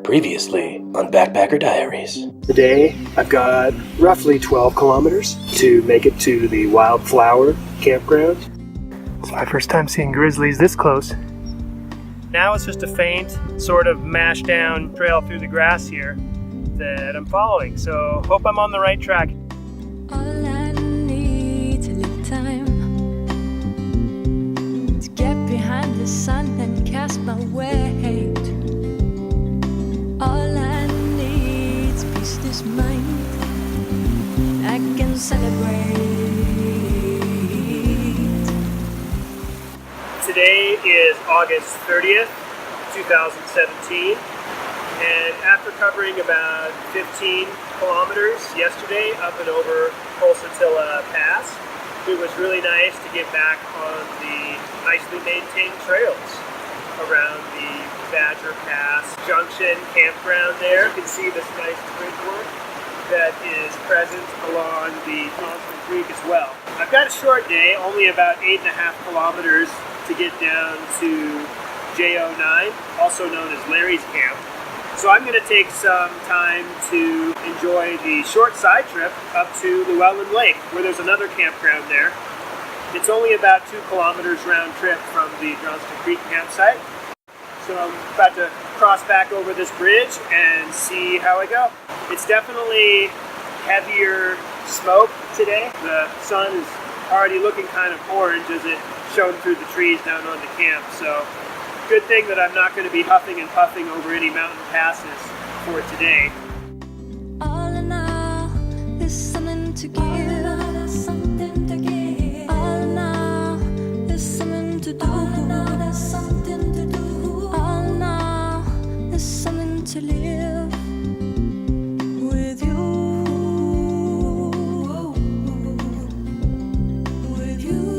Previously on Backpacker Diaries. Today, I've got roughly 12 kilometers to make it to the Wildflower Campground. It's my first time seeing grizzlies this close. Now it's just a faint, sort of mashed down trail through the grass here that I'm following, so hope I'm on the right track. All I need is a little time to get behind the sun and cast my weight. All I need is peace this mind. I can celebrate. Today is August 30th, 2017, and after covering about 15 kilometers yesterday up and over Pulsatilla Pass, it was really nice to get back on the nicely maintained trails around the Badger Pass Junction campground there. You can see this nice bridge work that is present along the Johnston Creek as well. I've got a short day, only about 8.5 kilometers to get down to J09, also known as Larry's Camp. So I'm going to take some time to enjoy the short side trip up to Luellen Lake, where there's another campground there. It's only about 2 kilometers round trip from the Johnston Creek campsite. So I'm about to cross back over this bridge and see how I go. It's definitely heavier smoke today. The sun is already looking kind of orange as it shone through the trees down on the camp. So good thing that I'm not going to be huffing and puffing over any mountain passes for today. All in all, there's something to give. All in all, there's something to give. All in all, there's something to do. All in all, there's something to do. All in all, there's something to live with you. With you.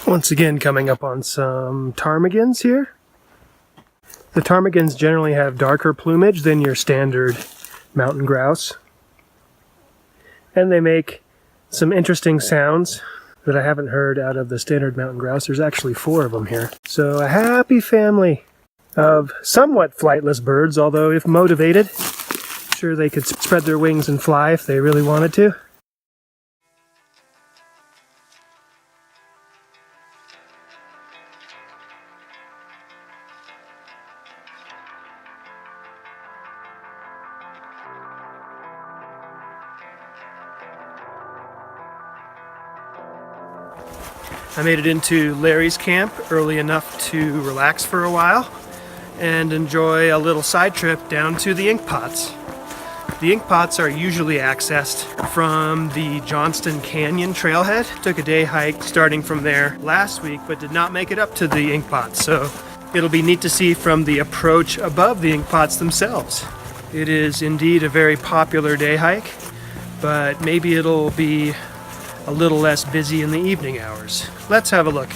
Once again, coming up on some ptarmigans here. The ptarmigans generally have darker plumage than your standard mountain grouse. And they make some interesting sounds that I haven't heard out of the standard mountain grouse. There's actually 4 of them here. So a happy family of somewhat flightless birds, although if motivated, sure they could spread their wings and fly if they really wanted to. I made it into Larry's camp early enough to relax for a while and enjoy a little side trip down to the ink pots. The ink pots are usually accessed from the Johnston Canyon trailhead. Took a day hike starting from there last week, but did not make it up to the ink pots, so it'll be neat to see from the approach above the ink pots themselves. It is indeed a very popular day hike, but maybe it'll be a little less busy in the evening hours. Let's have a look.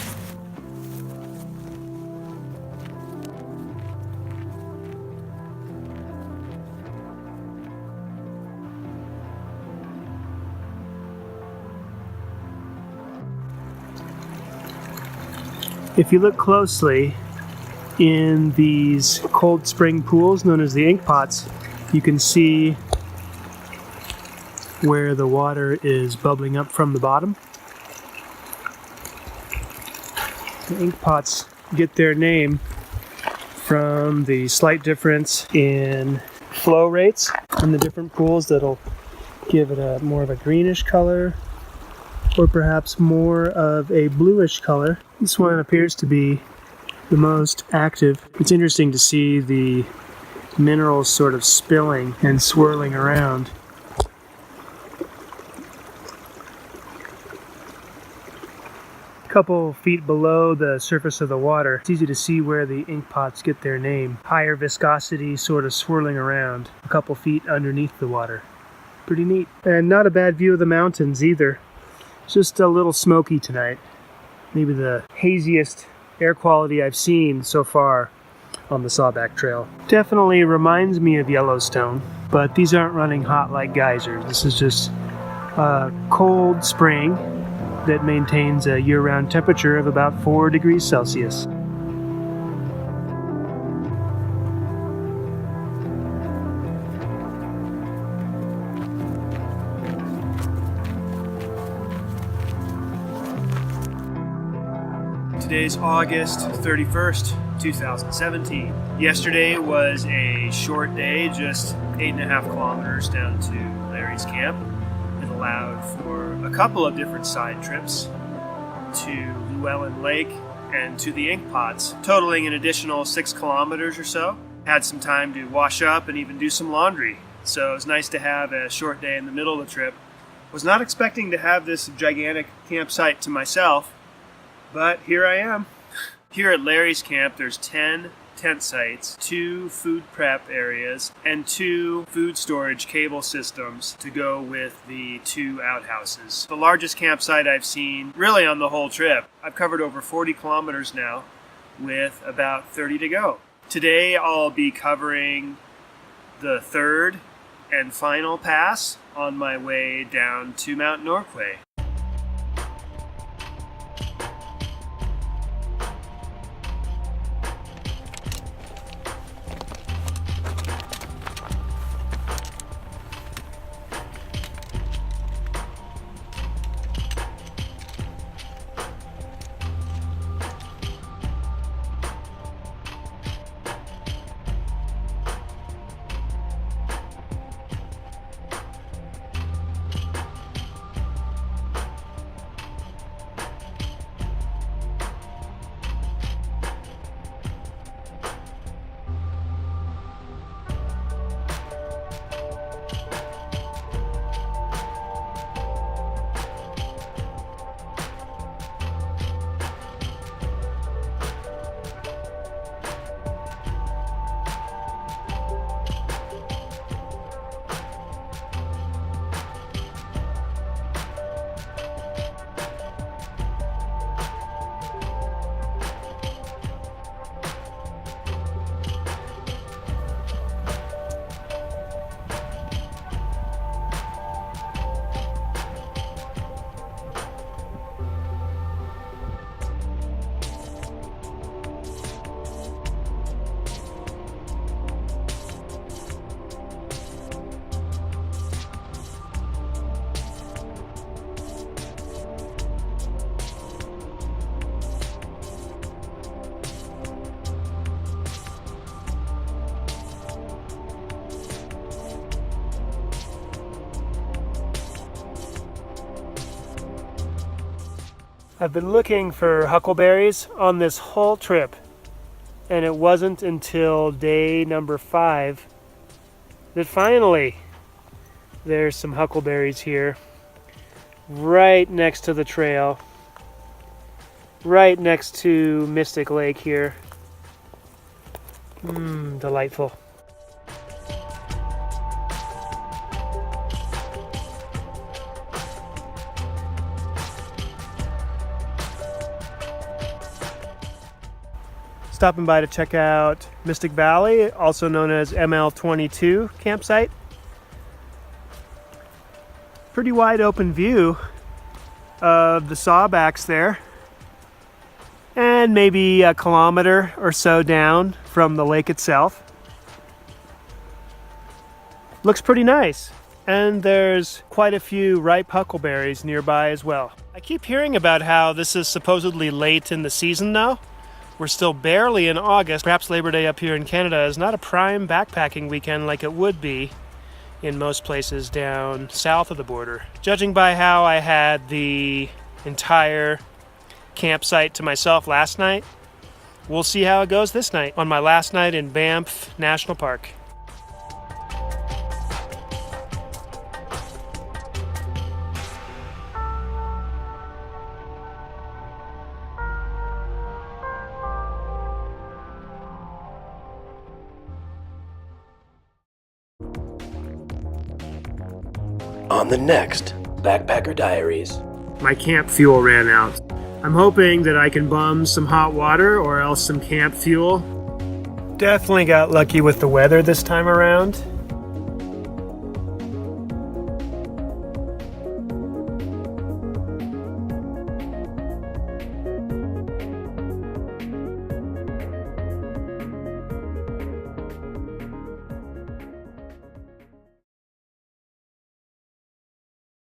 If you look closely in these cold spring pools known as the ink pots, you can see where the water is bubbling up from the bottom. The ink pots get their name from the slight difference in flow rates in the different pools that'll give it a more of a greenish color or perhaps more of a bluish color. This one appears to be the most active. It's interesting to see the minerals sort of spilling and swirling around. Couple feet below the surface of the water, it's easy to see where the ink pots get their name. Higher viscosity sort of swirling around a couple feet underneath the water. Pretty neat. And not a bad view of the mountains either. Just a little smoky tonight. Maybe the haziest air quality I've seen so far on the Sawback Trail. Definitely reminds me of Yellowstone, but these aren't running hot like geysers. This is just a cold spring that maintains a year-round temperature of about 4 degrees Celsius. Today's August 31st, 2017. Yesterday was a short day, just 8.5 kilometers down to Larry's camp. It allowed for a couple of different side trips to Luellen Lake and to the ink pots, totaling an additional 6 kilometers or so. Had some time to wash up and even do some laundry. So it was nice to have a short day in the middle of the trip. Was not expecting to have this gigantic campsite to myself, but here I am. Here at Larry's camp, there's 10 tent sites, 2 food prep areas, and 2 food storage cable systems to go with the 2 outhouses. The largest campsite I've seen really on the whole trip. I've covered over 40 kilometers now with about 30 to go. Today I'll be covering the 3rd and final pass on my way down to Mount Norquay. I've been looking for huckleberries on this whole trip, and it wasn't until day number 5 that finally there's some huckleberries here right next to the trail, right next to Mystic Lake here. Delightful. Stopping by to check out Mystic Valley, also known as ML22 campsite. Pretty wide open view of the sawbacks there, and maybe a kilometer or so down from the lake itself. Looks pretty nice, and there's quite a few ripe huckleberries nearby as well. I keep hearing about how this is supposedly late in the season though. We're still barely in August. Perhaps Labor Day up here in Canada is not a prime backpacking weekend like it would be in most places down south of the border. Judging by how I had the entire campsite to myself last night, we'll see how it goes this night on my last night in Banff National Park. On the next Backpacker Diaries. My camp fuel ran out. I'm hoping that I can bum some hot water or else some camp fuel. Definitely got lucky with the weather this time around.